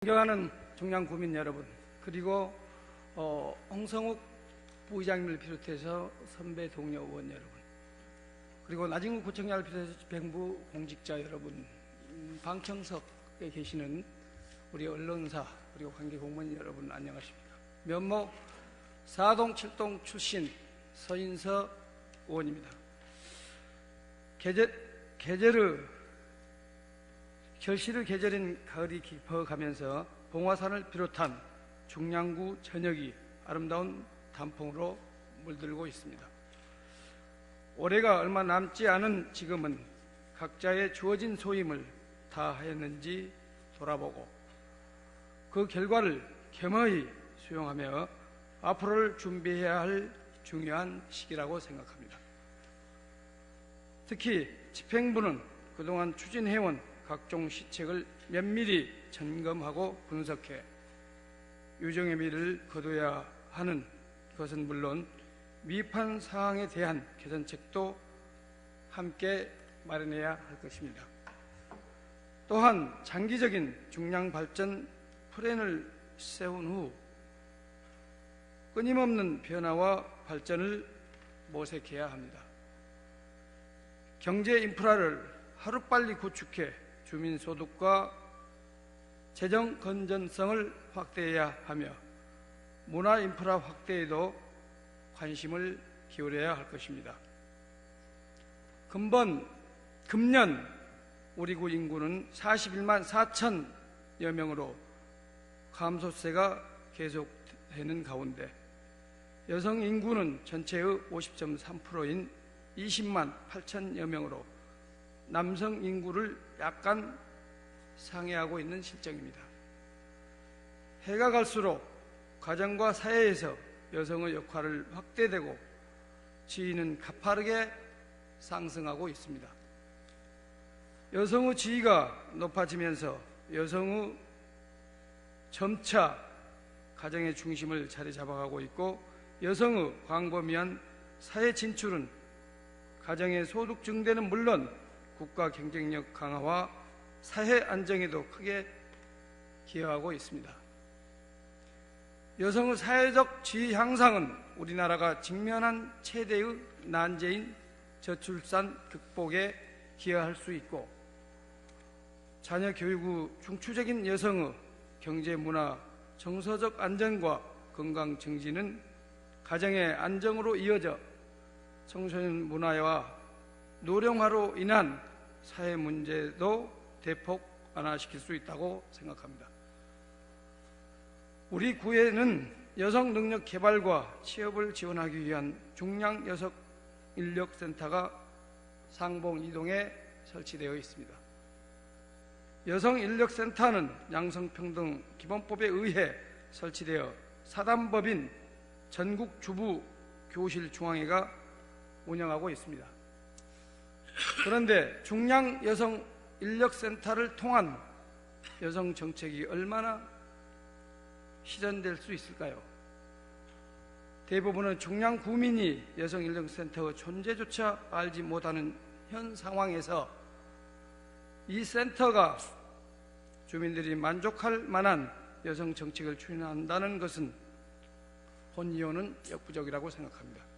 존경하는 중량 구민 여러분, 그리고 홍성욱 부의장님을 비롯해서 선배 동료 의원 여러분, 그리고 나진구 구청장을 비롯해서 집행부 공직자 여러분, 방청석에 계시는 우리 언론사 그리고 관계 공무원 여러분, 안녕하십니까. 면모 4동 7동 출신 서인서 의원입니다. 결실의 계절인 가을이 깊어가면서 봉화산을 비롯한 중량구 전역이 아름다운 단풍으로 물들고 있습니다. 올해가 얼마 남지 않은 지금은 각자의 주어진 소임을 다 하였는지 돌아보고 그 결과를 겸허히 수용하며 앞으로를 준비해야 할 중요한 시기라고 생각합니다. 특히 집행부는 그동안 추진해온 각종 시책을 면밀히 점검하고 분석해 유정의 미를 거둬야 하는 것은 물론 미흡한 사항에 대한 개선책도 함께 마련해야 할 것입니다. 또한 장기적인 중량 발전 플랜을 세운 후 끊임없는 변화와 발전을 모색해야 합니다. 경제 인프라를 하루빨리 구축해 주민소득과 재정 건전성을 확대해야 하며 문화 인프라 확대에도 관심을 기울여야 할 것입니다. 금년 우리 구 인구는 41만 4천여 명으로 감소세가 계속되는 가운데 여성 인구는 전체의 50.3%인 20만 8천여 명으로 남성 인구를 약간 상회하고 있는 실정입니다. 해가 갈수록 가정과 사회에서 여성의 역할을 확대되고 지위는 가파르게 상승하고 있습니다. 여성의 지위가 높아지면서 여성의 점차 가정의 중심을 자리 잡아가고 있고 여성의 광범위한 사회 진출은 가정의 소득 증대는 물론 국가 경쟁력 강화와 사회 안정에도 크게 기여하고 있습니다. 여성의 사회적 지위 향상은 우리나라가 직면한 최대의 난제인 저출산 극복에 기여할 수 있고 자녀 교육 후 중추적인 여성의 경제, 문화, 정서적 안정과 건강 증진은 가정의 안정으로 이어져 청소년 문화와 노령화로 인한 사회 문제도 대폭 완화시킬 수 있다고 생각합니다. 우리 구에는 여성 능력 개발과 취업을 지원하기 위한 중량 여성 인력센터가 상봉 이동에 설치되어 있습니다. 여성 인력센터는 양성평등 기본법에 의해 설치되어 사단법인 전국주부교실중앙회가 운영하고 있습니다. 그런데 중량 여성 인력센터를 통한 여성 정책이 얼마나 실현될 수 있을까요? 대부분은 중량 구민이 여성 인력센터의 존재조차 알지 못하는 현 상황에서 이 센터가 주민들이 만족할 만한 여성 정책을 추진한다는 것은 본의원은 역부족이라고 생각합니다.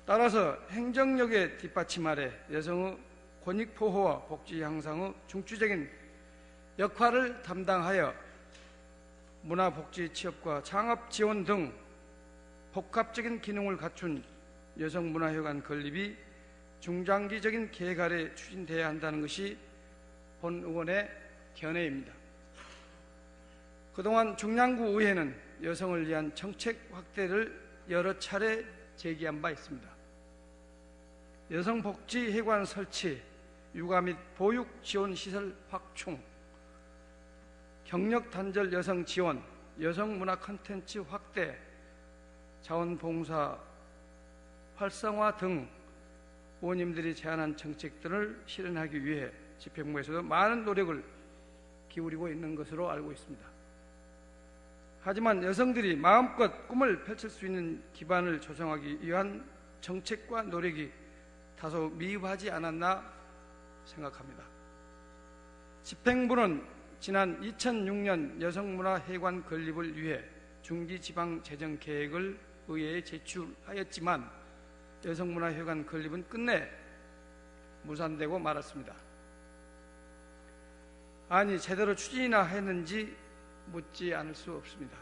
따라서 행정력의 뒷받침 아래 여성의 권익 보호와 복지 향상의 중추적인 역할을 담당하여 문화, 복지, 취업과 창업 지원 등 복합적인 기능을 갖춘 여성문화회관 건립이 중장기적인 계획 아래 추진돼야 한다는 것이 본 의원의 견해입니다. 그동안 중량구 의회는 여성을 위한 정책 확대를 여러 차례 제기한 바 있습니다. 여성복지회관 설치, 육아 및 보육 지원 시설 확충, 경력 단절 여성 지원, 여성 문화 콘텐츠 확대, 자원봉사 활성화 등 의원님들이 제안한 정책들을 실현하기 위해 집행부에서도 많은 노력을 기울이고 있는 것으로 알고 있습니다. 하지만 여성들이 마음껏 꿈을 펼칠 수 있는 기반을 조성하기 위한 정책과 노력이 다소 미흡하지 않았나 생각합니다. 집행부는 지난 2006년 여성문화회관 건립을 위해 중기지방재정계획을 의회에 제출하였지만 여성문화회관 건립은 끝내 무산되고 말았습니다. 아니, 제대로 추진이나 했는지 묻지 않을 수 없습니다.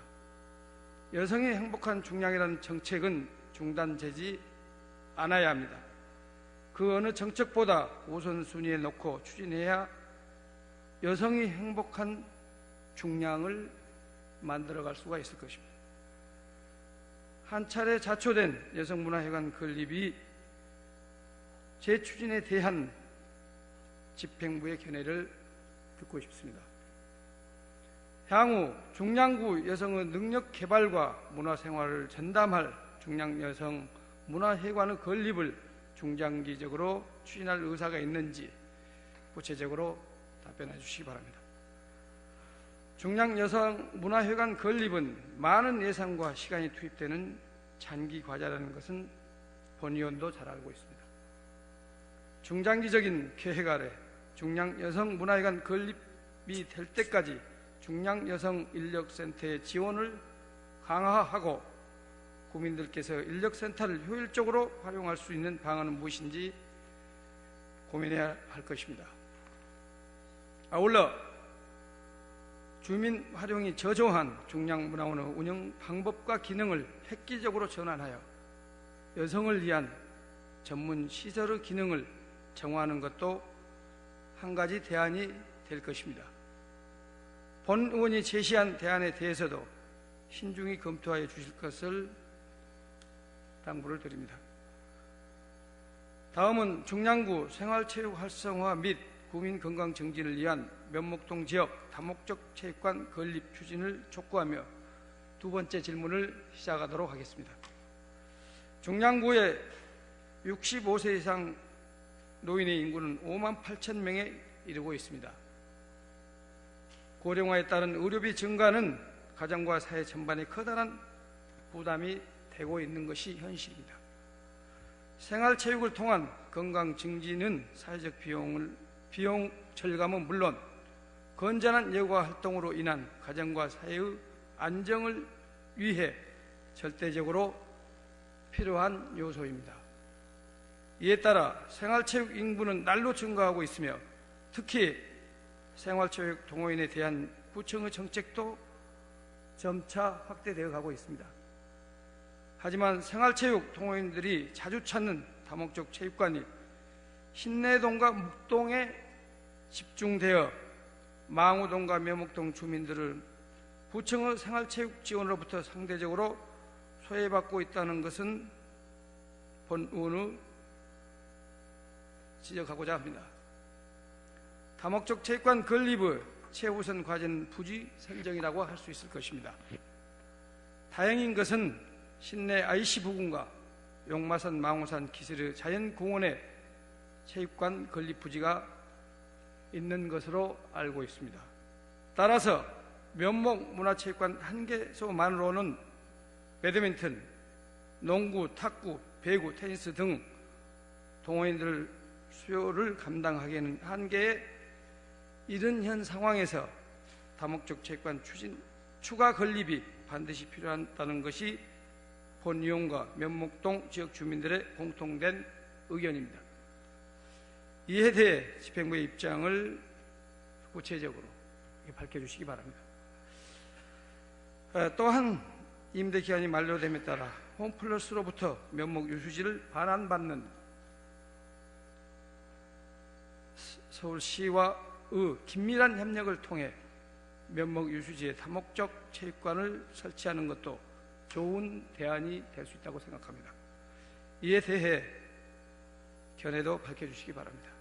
여성이 행복한 중량이라는 정책은 중단되지 않아야 합니다. 그 어느 정책보다 우선순위에 놓고 추진해야 여성이 행복한 중량을 만들어갈 수가 있을 것입니다. 한 차례 자초된 여성문화회관 건립이 재추진에 대한 집행부의 견해를 듣고 싶습니다. 향후 중량구 여성의 능력 개발과 문화생활을 전담할 중량여성 문화회관의 건립을 중장기적으로 추진할 의사가 있는지 구체적으로 답변해 주시기 바랍니다. 중량여성 문화회관 건립은 많은 예산과 시간이 투입되는 장기 과제라는 것은 본 의원도 잘 알고 있습니다. 중장기적인 계획 아래 중량여성 문화회관 건립이 될 때까지 중량여성인력센터의 지원을 강화하고 국민들께서 인력센터를 효율적으로 활용할 수 있는 방안은 무엇인지 고민해야 할 것입니다. 아울러 주민 활용이 저조한 중량문화원의 운영 방법과 기능을 획기적으로 전환하여 여성을 위한 전문 시설의 기능을 정화하는 것도 한 가지 대안이 될 것입니다. 본 의원이 제시한 대안에 대해서도 신중히 검토하여 주실 것을 당부를 드립니다. 다음은 중량구 생활체육 활성화 및 구민 건강 정진을 위한 면목동 지역 다목적 체육관 건립 추진을 촉구하며 두 번째 질문을 시작하도록 하겠습니다. 중량구의 65세 이상 노인의 인구는 5만 8천 명에 이르고 있습니다. 고령화에 따른 의료비 증가는 가정과 사회 전반에 커다란 부담이 되고 있는 것이 현실입니다. 생활체육을 통한 건강 증진은 사회적 비용 절감은 물론 건전한 여가 활동으로 인한 가정과 사회의 안정을 위해 절대적으로 필요한 요소입니다. 이에 따라 생활체육 인구는 날로 증가하고 있으며 특히 생활체육 동호인에 대한 구청의 정책도 점차 확대되어 가고 있습니다. 하지만 생활체육 동호인들이 자주 찾는 다목적 체육관이 신내동과 묵동에 집중되어 망우동과 묘목동 주민들을 구청의 생활체육 지원으로부터 상대적으로 소외받고 있다는 것은 본 의원의 지적하고자 합니다. 다목적 체육관 건립의 최우선 과제는 부지 선정이라고 할 수 있을 것입니다. 다행인 것은 신내 IC 부근과 용마산 망우산 기술의 자연공원에 체육관 건립 부지가 있는 것으로 알고 있습니다. 따라서 면목 문화체육관 한 개소만으로는 배드민턴, 농구, 탁구, 배구, 테니스 등 동호인들 수요를 감당하기에는 한계에 이른 현 상황에서 다목적 체육관 추가 건립이 반드시 필요하다는 것이 본 의원과 면목동 지역 주민들의 공통된 의견입니다. 이에 대해 집행부의 입장을 구체적으로 밝혀주시기 바랍니다. 또한 임대기간이 만료됨에 따라 홈플러스로부터 면목 유수지를 반환받는 서울시와의 긴밀한 협력을 통해 면목 유수지에 다목적 체육관을 설치하는 것도 좋은 대안이 될 수 있다고 생각합니다. 이에 대해 견해도 밝혀주시기 바랍니다.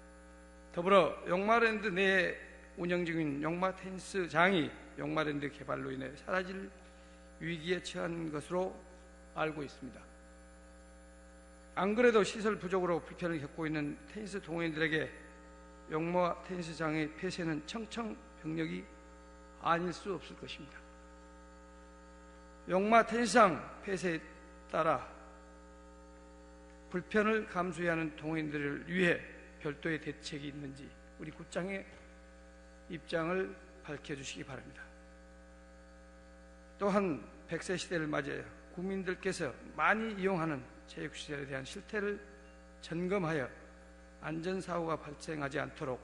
더불어 용마랜드 내에 운영 중인 용마 테니스장이 용마랜드 개발로 인해 사라질 위기에 처한 것으로 알고 있습니다. 안 그래도 시설 부족으로 불편을 겪고 있는 테니스 동호인들에게 용마 테니스장의 폐쇄는 청천벽력이 아닐 수 없을 것입니다. 용마 테니스장 폐쇄에 따라 불편을 감수해야 하는 동호인들을 위해 별도의 대책이 있는지 우리 구청의 입장을 밝혀주시기 바랍니다. 또한 100세 시대를 맞이하여 국민들께서 많이 이용하는 체육시설에 대한 실태를 점검하여 안전사고가 발생하지 않도록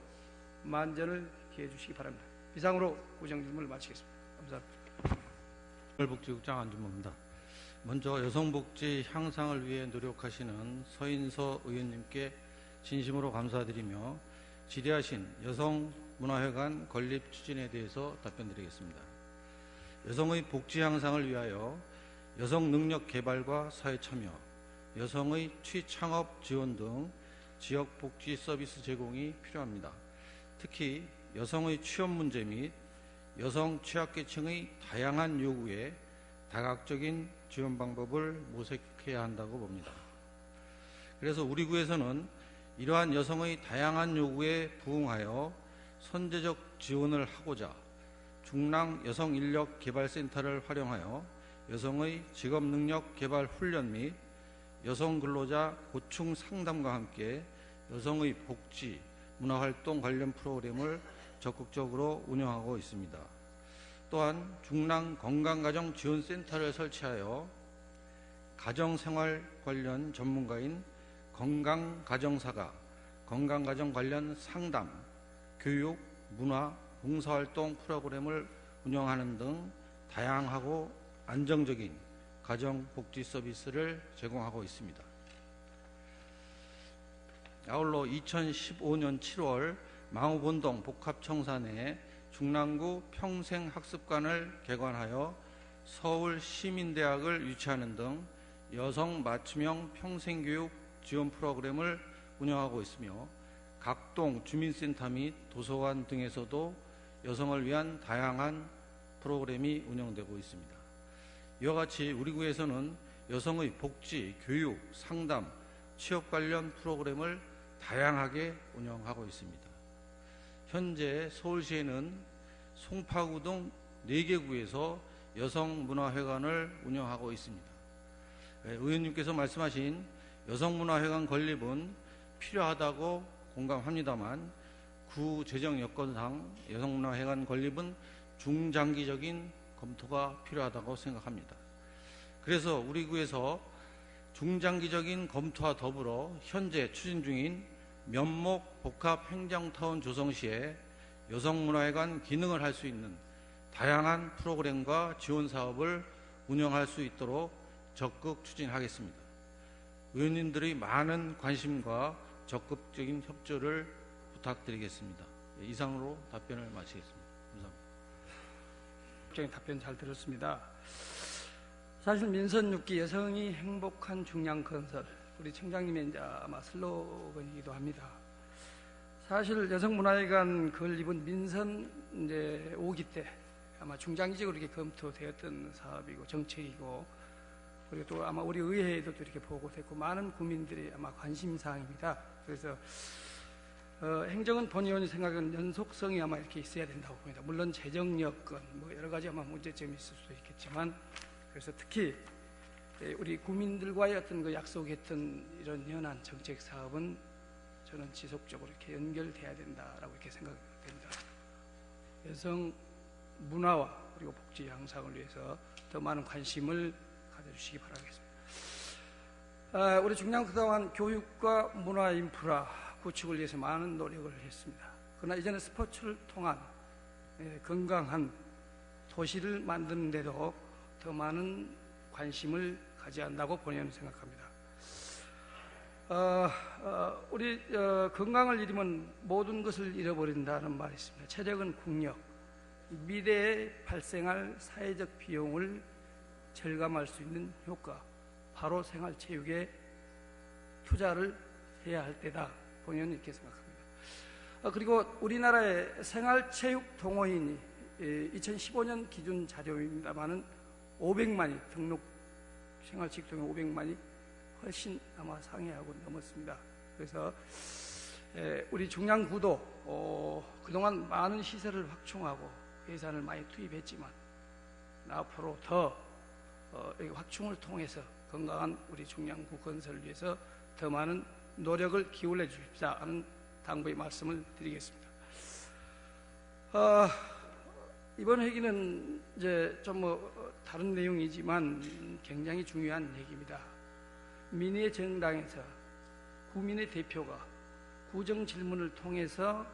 만전을 기해 주시기 바랍니다. 이상으로 구정질문을 마치겠습니다. 감사합니다. 복지국장 안준모입니다. 먼저 여성복지 향상을 위해 노력하시는 서인서 의원님께 진심으로 감사드리며 질의하신 여성문화회관 건립 추진에 대해서 답변드리겠습니다. 여성의 복지 향상을 위하여 여성 능력 개발과 사회 참여, 여성의 취창업 지원 등 지역 복지 서비스 제공이 필요합니다. 특히 여성의 취업 문제 및 여성 취약계층의 다양한 요구에 다각적인 지원 방법을 모색해야 한다고 봅니다. 그래서 우리 구에서는 이러한 여성의 다양한 요구에 부응하여 선제적 지원을 하고자 중랑 여성인력개발센터를 활용하여 여성의 직업능력 개발 훈련 및 여성 근로자 고충 상담과 함께 여성의 복지, 문화활동 관련 프로그램을 적극적으로 운영하고 있습니다. 또한 중랑 건강가정지원센터를 설치하여 가정생활 관련 전문가인 건강가정사가 건강가정 관련 상담, 교육, 문화, 봉사활동 프로그램을 운영하는 등 다양하고 안정적인 가정복지 서비스를 제공하고 있습니다. 아울러 2015년 7월 망우본동 복합청사 내 중랑구 평생학습관을 개관하여 서울시민대학을 유치하는 등 여성 맞춤형 평생교육 지원 프로그램을 운영하고 있으며 각동 주민센터 및 도서관 등에서도 여성을 위한 다양한 프로그램이 운영되고 있습니다. 이와 같이 우리 구에서는 여성의 복지, 교육, 상담, 취업 관련 프로그램을 다양하게 운영하고 있습니다. 현재 서울시에는 송파구 등 4개 구에서 여성문화회관을 운영하고 있습니다. 의원님께서 말씀하신 여성문화회관 건립은 필요하다고 공감합니다만 구 재정 여건상 여성문화회관 건립은 중장기적인 검토가 필요하다고 생각합니다. 그래서 우리 구에서 중장기적인 검토와 더불어 현재 추진 중인 면목 복합 행정타운 조성 시에 여성문화회관 기능을 할 수 있는 다양한 프로그램과 지원 사업을 운영할 수 있도록 적극 추진하겠습니다. 의원님들의 많은 관심과 적극적인 협조를 부탁드리겠습니다. 이상으로 답변을 마치겠습니다. 감사합니다. 국장님 답변 잘 들었습니다. 사실 민선 6기 여성이 행복한 중량건설, 우리 청장님의 이제 아마 슬로건이기도 합니다. 사실 여성문화회관 건립은 민선 이제 5기 때 아마 중장기적으로 이렇게 검토되었던 사업이고 정책이고, 그리고 또 아마 우리 의회에도 또 이렇게 보고됐고 많은 국민들이 아마 관심사항입니다. 그래서 행정은 본 의원이 생각하는 연속성이 아마 이렇게 있어야 된다고 봅니다. 물론 재정 여건 뭐 여러 가지 아마 문제점이 있을 수도 있겠지만, 그래서 특히 우리 국민들과의 어떤 그 약속했던 이런 현안 정책 사업은 저는 지속적으로 이렇게 연결돼야 된다라고 이렇게 생각됩니다. 여성 문화와 그리고 복지 향상을 위해서 더 많은 관심을 가져주시기 바라겠습니다. 우리 중량 그동안 교육과 문화 인프라 구축을 위해서 많은 노력을 했습니다. 그러나 이제는 스포츠를 통한 건강한 도시를 만드는 데도 더 많은 관심을 가져야 한다고 본의원은 생각합니다. 우리 건강을 잃으면 모든 것을 잃어버린다는 말이 있습니다. 체력은 국력, 미래에 발생할 사회적 비용을 절감할 수 있는 효과, 바로 생활체육에 투자를 해야 할 때다. 본의원은 이렇게 생각합니다. 그리고 우리나라의 생활체육 동호인이 2015년 기준 자료입니다만은 500만이 등록 생활체육 동호인 500만이 훨씬 아마 상회하고 넘었습니다. 그래서 우리 중량구도 그동안 많은 시설을 확충하고 예산을 많이 투입했지만 앞으로 더 확충을 통해서 건강한 우리 중량구 건설을 위해서 더 많은 노력을 기울여 주십사 하는 당부의 말씀을 드리겠습니다. 이번 회기는 이제 좀 다른 내용이지만 굉장히 중요한 얘기입니다. 민의의 정당에서 국민의 대표가 구정 질문을 통해서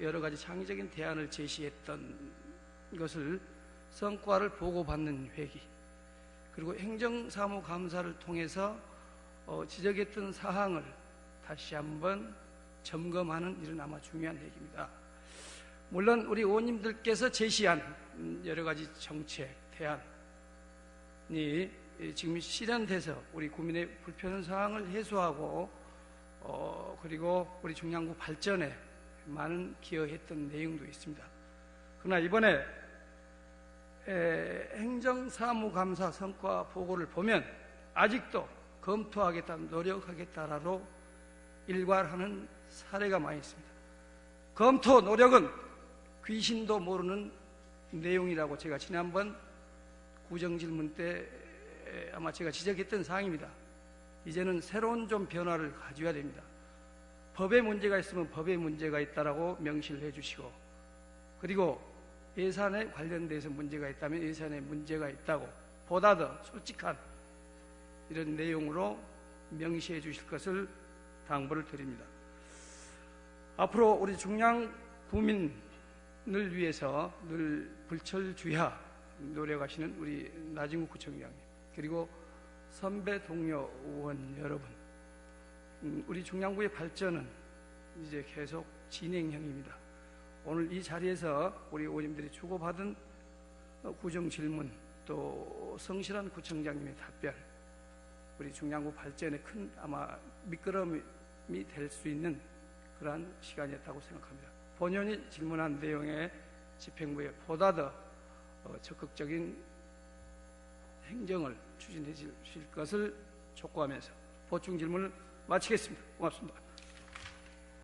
여러 가지 창의적인 대안을 제시했던 것을 성과를 보고받는 회기, 그리고 행정사무감사를 통해서 지적했던 사항을 다시 한번 점검하는 이런 아마 중요한 얘기입니다. 물론 우리 의원님들께서 제시한 여러 가지 정책, 대안이 지금 실현돼서 우리 국민의 불편한 사항을 해소하고 그리고 우리 중량구 발전에 많은 기여했던 내용도 있습니다. 그러나 이번에 행정사무감사 성과 보고를 보면 아직도 검토하겠다, 노력하겠다라고 일괄하는 사례가 많이 있습니다. 검토, 노력은 귀신도 모르는 내용이라고 제가 지난번 구정질문 때 아마 제가 지적했던 사항입니다. 이제는 새로운 좀 변화를 가져야 됩니다. 법에 문제가 있으면 법에 문제가 있다라고 명시를 해주시고, 그리고 예산에 관련돼서 문제가 있다면 예산에 문제가 있다고 보다 더 솔직한 이런 내용으로 명시해 주실 것을 당부를 드립니다. 앞으로 우리 중량 구민을 위해서 늘 불철주야 노력하시는 우리 나진국 구청장님, 그리고 선배 동료 의원 여러분, 우리 중량구의 발전은 이제 계속 진행형입니다. 오늘 이 자리에서 우리 의원님들이 주고받은 구정 질문, 또 성실한 구청장님의 답변, 우리 중량구 발전에 큰 아마 미끄럼이 될 수 있는 그러한 시간이었다고 생각합니다. 본연이 질문한 내용의 집행부에 보다 더 적극적인 행정을 추진해 주실 것을 촉구하면서 보충 질문을 마치겠습니다. 고맙습니다.